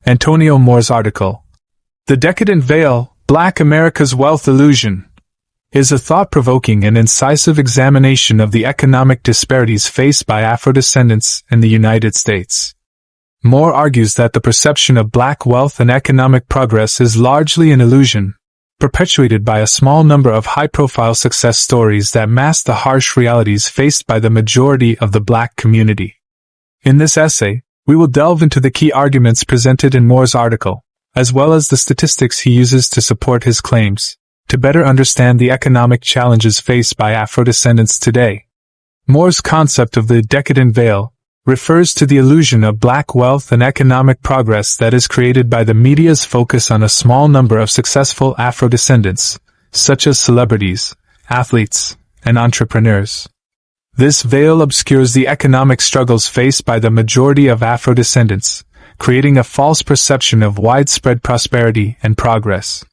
Antonio Moore's article, The Decadent Veil, Black America's Wealth Illusion, is a thought-provoking and incisive examination of the economic disparities faced by Afro-descendants in the United States. Moore argues that the perception of black wealth and economic progress is largely an illusion, perpetuated by a small number of high-profile success stories that mask the harsh realities faced by the majority of the black community. In this essay, we will delve into the key arguments presented in Moore's article, as well as the statistics he uses to support his claims, to better understand the economic challenges faced by Afro-descendants today. Moore's concept of the decadent veil refers to the illusion of black wealth and economic progress that is created by the media's focus on a small number of successful Afro-descendants, such as celebrities, athletes, and entrepreneurs. This veil obscures the economic struggles faced by the majority of Afro-descendants, creating a false perception of widespread prosperity and progress.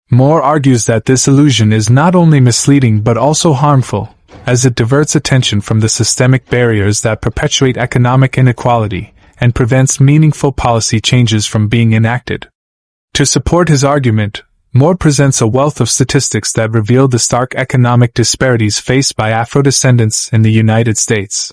Moore argues that this illusion is not only misleading but also harmful, as it diverts attention from the systemic barriers that perpetuate economic inequality and prevents meaningful policy changes from being enacted. To support his argument, Moore presents a wealth of statistics that reveal the stark economic disparities faced by Afro-descendants in the United States.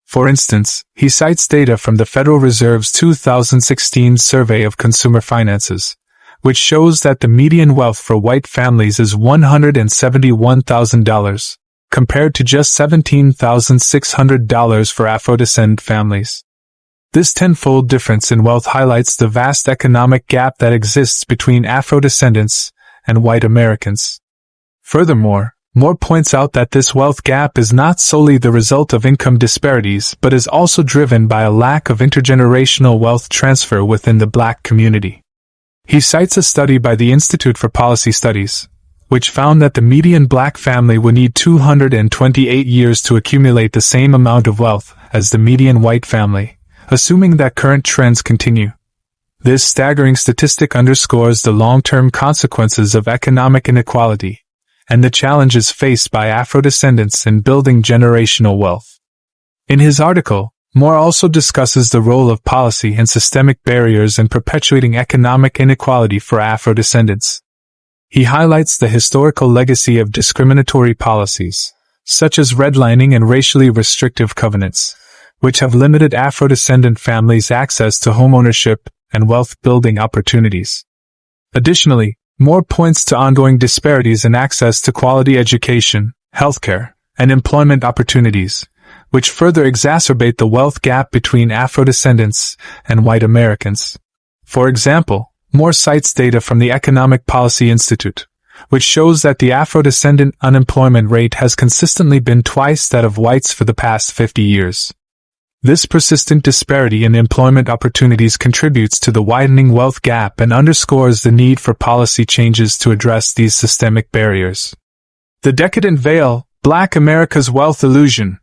For instance, he cites data from the Federal Reserve's 2016 Survey of Consumer Finances, which shows that the median wealth for white families is $171,000, compared to just $17,600 for Afro-descendant families. This tenfold difference in wealth highlights the vast economic gap that exists between Afro-descendants and white Americans. Furthermore, Moore points out that this wealth gap is not solely the result of income disparities but is also driven by a lack of intergenerational wealth transfer within the black community. He cites a study by the Institute for Policy Studies, which found that the median black family would need 228 years to accumulate the same amount of wealth as the median white family, assuming that current trends continue. This staggering statistic underscores the long-term consequences of economic inequality and the challenges faced by Afro-descendants in building generational wealth. In his article, Moore also discusses the role of policy and systemic barriers in perpetuating economic inequality for Afro-descendants. He highlights the historical legacy of discriminatory policies, such as redlining and racially restrictive covenants, which have limited Afro-descendant families' access to homeownership and wealth-building opportunities. Additionally, Moore points to ongoing disparities in access to quality education, healthcare, and employment opportunities, which further exacerbate the wealth gap between Afro-descendants and white Americans. For example, Moore cites data from the Economic Policy Institute, which shows that the Afro-descendant unemployment rate has consistently been twice that of whites for the past 50 years. This persistent disparity in employment opportunities contributes to the widening wealth gap and underscores the need for policy changes to address these systemic barriers. The Decadent Veil, Black America's Wealth Illusion,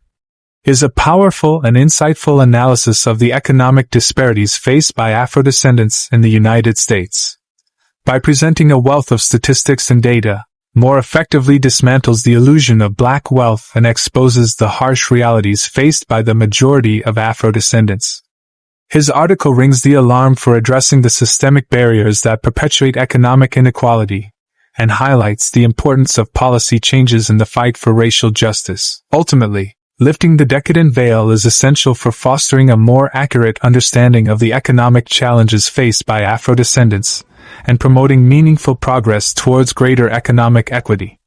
is a powerful and insightful analysis of the economic disparities faced by Afro-descendants in the United States. By presenting a wealth of statistics and data, Moore effectively dismantles the illusion of black wealth and exposes the harsh realities faced by the majority of Afro-descendants. His article rings the alarm for addressing the systemic barriers that perpetuate economic inequality and highlights the importance of policy changes in the fight for racial justice. Ultimately, lifting the decadent veil is essential for fostering a more accurate understanding of the economic challenges faced by Afro-descendants and promoting meaningful progress towards greater economic equity.